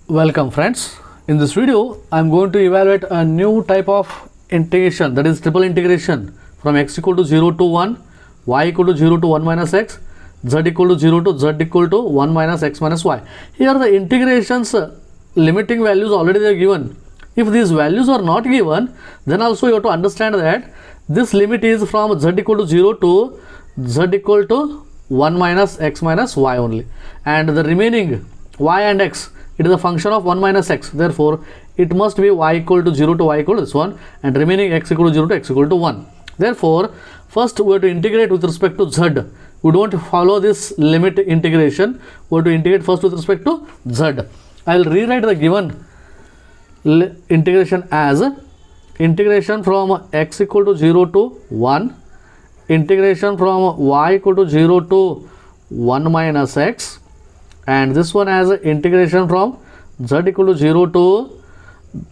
Welcome friends. In this video I am going to evaluate a new type of integration, that is triple integration from x equal to 0 to 1, y equal to 0 to 1 minus x, z equal to 0 to z equal to 1 minus x minus y. Here the integrations limiting values already they are given. If these values are not given, then also you have to understand that this limit is from z equal to 0 to z equal to 1 minus x minus y only, and the remaining y and x, it is a function of 1 minus x, therefore it must be y equal to 0 to y equal to this one, and remaining x equal to 0 to x equal to 1. Therefore first we have to integrate with respect to z. We don't follow this limit integration, we have to integrate first with respect to z. I will rewrite the given integration as integration from x equal to 0 to 1, integration from y equal to 0 to 1 minus x, and this one as integration from z equal to 0 to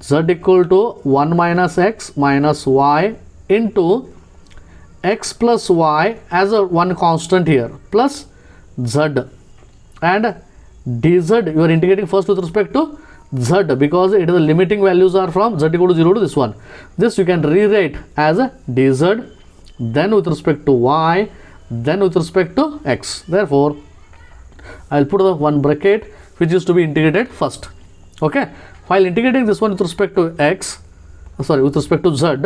z equal to 1 minus x minus y into x plus y as a one constant here plus z, and dz you are integrating first with respect to z because it is the limiting values are from z equal to 0 to this one. This you can rewrite as a dz, then with respect to y, then with respect to x. Therefore I will put the one bracket which is to be integrated first. Okay, while integrating this one with respect to x, with respect to z,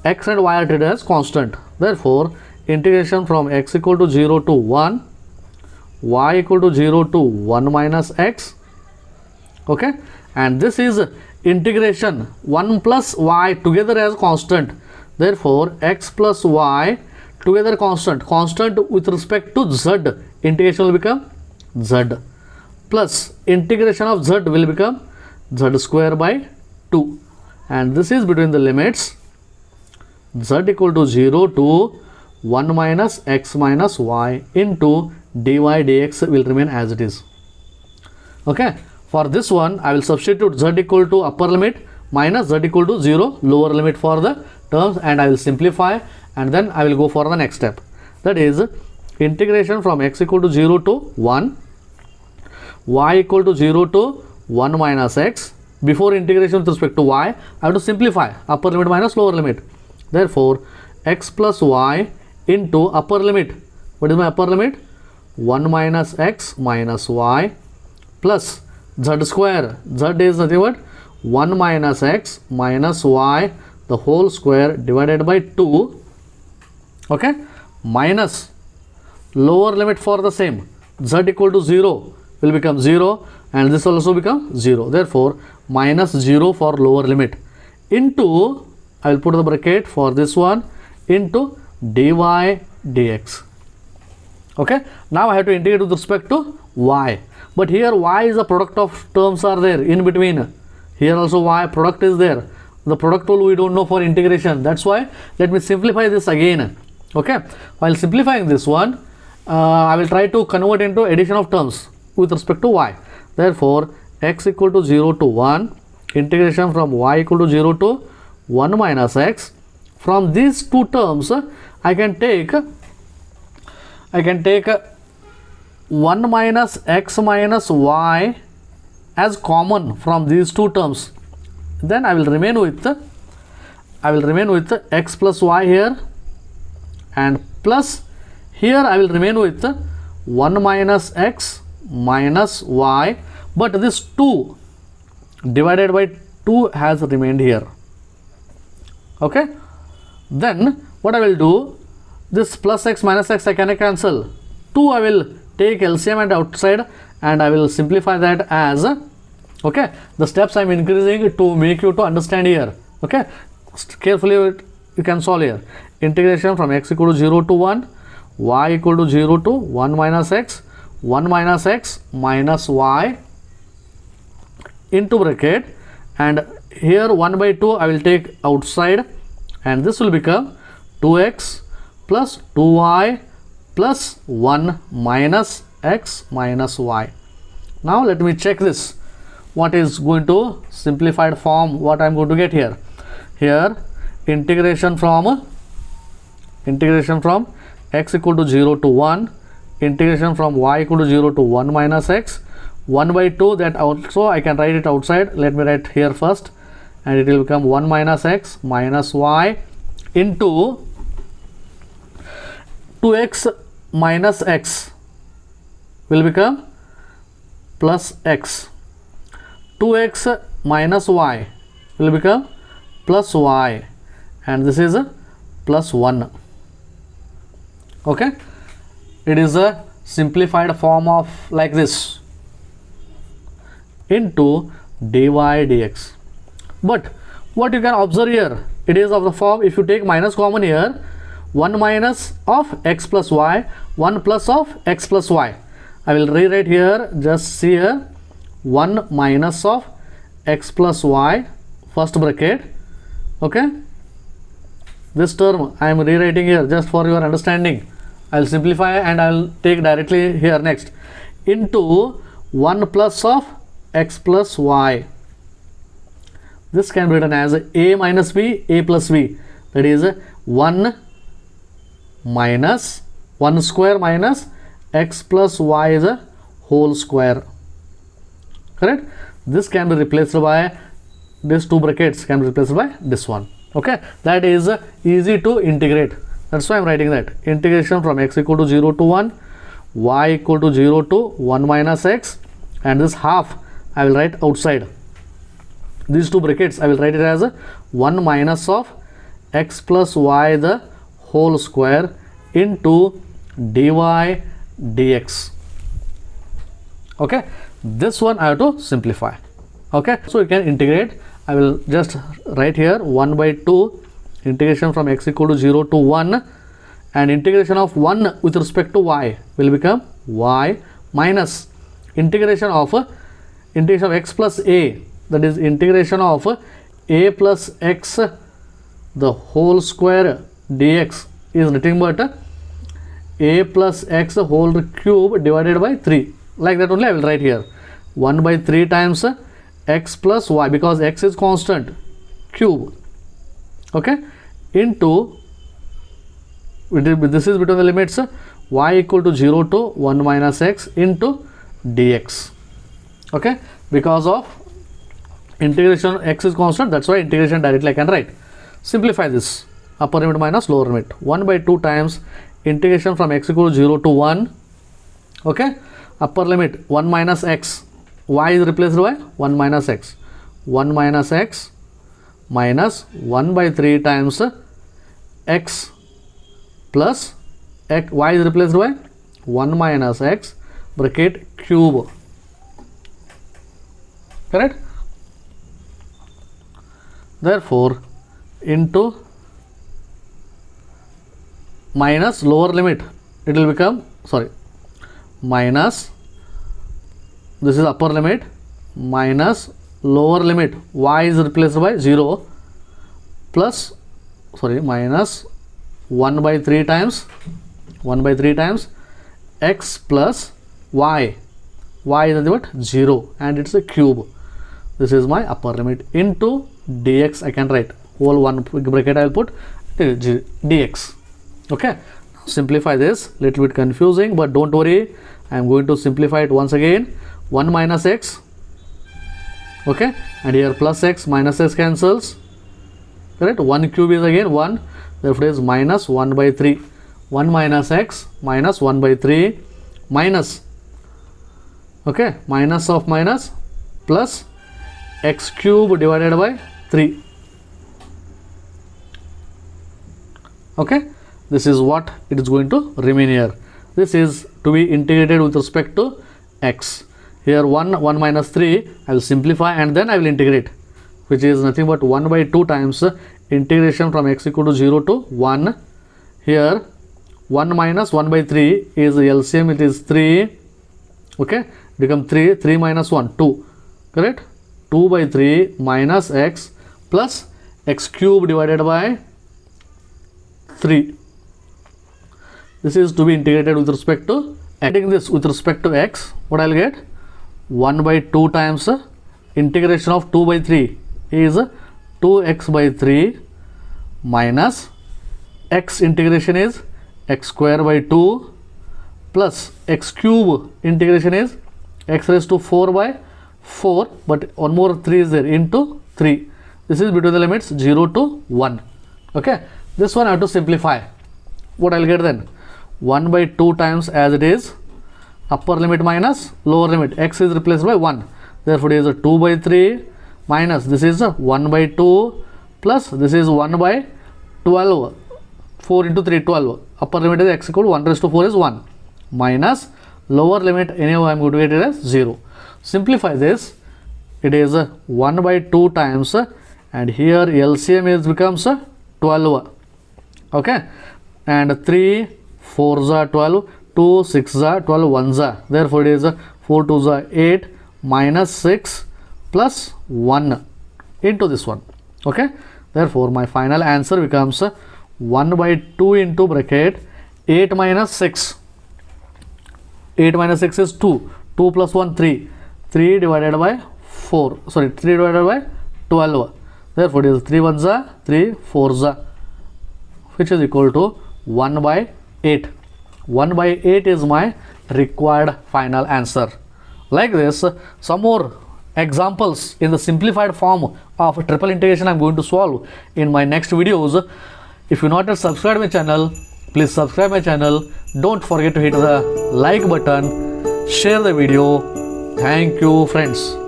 x and y are treated as constant. Therefore integration from x equal to 0 to 1, y equal to 0 to 1 minus x. Okay, and this is integration 1 plus y together as constant. Therefore x plus y together constant with respect to z, integration will become z, plus integration of z will become z square by 2, and this is between the limits z equal to 0 to 1 minus x minus y into dy dx will remain as it is. Okay, for this one I will substitute z equal to upper limit minus z equal to 0 lower limit for the terms, and I will simplify, and then I will go for the next step, that is integration from x equal to 0 to 1, y equal to 0 to 1 minus x. Before integration with respect to y, I have to simplify upper limit minus lower limit. Therefore x plus y into upper limit, what is my upper limit? 1 minus x minus y plus z square, z is nothing but 1 minus x minus y the whole square divided by 2. Okay, minus lower limit for the same, z equal to 0 will become 0, and this also become 0. Therefore minus 0 for lower limit into, I will put the bracket for this one, into dy dx. Okay, now I have to integrate with respect to y, but here y is a product of terms are there in between. Here also y product is there. The product rule we don't know for integration. That's why let me simplify this again. Okay, while simplifying this one, I will try to convert into addition of terms with respect to y. Therefore x equal to 0 to 1, integration from y equal to 0 to 1 minus x. From these two terms I can take 1 minus x minus y as common from these two terms. Then I will remain with x plus y here, and plus here I will remain with 1 minus x minus y, but this 2 divided by 2 has remained here. Okay, then what I will do, this plus x minus x I can cancel, 2 I will take LCM and outside, and I will simplify that as, okay, the steps I am increasing to make you to understand here. Okay, carefully you can solve here. Integration from x equal to 0 to 1, y equal to 0 to 1 minus x, 1 minus x minus y into bracket, and here 1 by 2 I will take outside, and this will become 2x plus 2y plus 1 minus x minus y. Now let me check this, what is going to simplified form, what I am going to get here. Here integration from x equal to 0 to 1, integration from y equal to 0 to 1 minus x, 1 by 2, that also I can write it outside. Let me write here first, and it will become 1 minus x minus y into 2x minus x will become plus x. 2x minus y will become plus y, and this is plus 1. Okay, it is a simplified form of like this into dy dx. But what you can observe here, it is of the form, if you take minus common here, 1 minus of x plus y, 1 plus of x plus y. I will rewrite here, just see here, 1 minus of x plus y, first bracket. Okay, this term I am rewriting here just for your understanding. I will simplify and I will take directly here next, into 1 plus of x plus y. This can be written as a minus b, a plus b, that is 1 minus 1 square minus x plus y is a whole square. Correct? This can be replaced by, these two brackets can be replaced by this one. Okay, that is easy to integrate. That's why I am writing that. Integration from x equal to 0 to 1, y equal to 0 to 1 minus x, and this half I will write outside. These two brackets I will write it as 1 minus of x plus y the whole square into dy dx. Okay, this one I have to simplify. Okay, so you can integrate. I will just write here 1 by 2 integration from x equal to 0 to 1, and integration of 1 with respect to y will become y minus integration of x plus a, that is integration of a plus x the whole square dx is nothing but a plus x whole cube divided by 3. Like that only I will write here 1 by 3 times x plus y, because x is constant, cube. Okay, into, this is between the limits y equal to 0 to 1 minus x into dx. Okay, because of integration x is constant, that's why integration directly I can write. Simplify this, upper limit minus lower limit, 1 by 2 times integration from x equal to 0 to 1. Okay, upper limit 1 minus x, y is replaced by 1 minus x, 1 minus x minus 1 by 3 times x plus x, y is replaced by 1 minus x bracket cube. Correct? Therefore, into minus lower limit, it will become, sorry, minus, this is upper limit, minus lower limit, y is replaced by 0 plus, sorry, minus 1 by 3 times x plus y, y is nothing but 0 and it's a cube. This is my upper limit into dx. I can write whole one bracket, I will put dx. Okay, simplify this, little bit confusing, but don't worry, I am going to simplify it once again. 1 minus x, okay, and here plus x minus x cancels. Correct, 1 cube is again 1, therefore it is minus 1 by 3, 1 minus x minus 1 by 3 minus, okay, minus of minus plus x cube divided by 3. Okay, this is what it is going to remain here. This is to be integrated with respect to x. Here 1 minus 3 I will simplify and then I will integrate, which is nothing but 1 by 2 times integration from x equal to 0 to 1. Here 1 minus 1 by 3 is LCM, it is 3. Okay, become 3 minus 1 2. Correct, 2 by 3 minus x plus x cube divided by 3. This is to be integrated with respect to x. Taking this with respect to x, what I will get? 1 by 2 times integration of 2 by 3 is 2x by 3 minus x integration is x square by 2 plus x cube integration is x raised to 4 by 4, but one more 3 is there, into 3. This is between the limits 0 to 1. Okay, this one I have to simplify. What I'll get then? 1 by 2 times as it is, upper limit minus lower limit, x is replaced by 1. Therefore, it is a 2 by 3 minus this is a 1 by 2 plus this is 1 by 12. 4 into 3, 12. Upper limit is x equal to 1 raised to 4 is 1 minus lower limit anyhow I am going to get it as 0. Simplify this. It is 1 by 2 times and here LCM is becomes 12. Okay, and 3 4s are 12, 2 6s are 12, 1s are. Therefore, it is 4 2s are 8 minus 6 plus 1 into this one. Okay, therefore, my final answer becomes 1 by 2 into bracket 8 minus 6. 8 minus 6 is 2. 2 plus 1 3. 3 divided by 4. Sorry, 3 divided by 12. Therefore, it is 3 1s are 3 4s are, which is equal to 1 by 8. 1 by 8 is my required final answer. Like this, some more examples in the simplified form of triple integration I am going to solve in my next videos. If you not yet subscribed my channel, please subscribe my channel. Don't forget to hit the like button, share the video. Thank you, friends.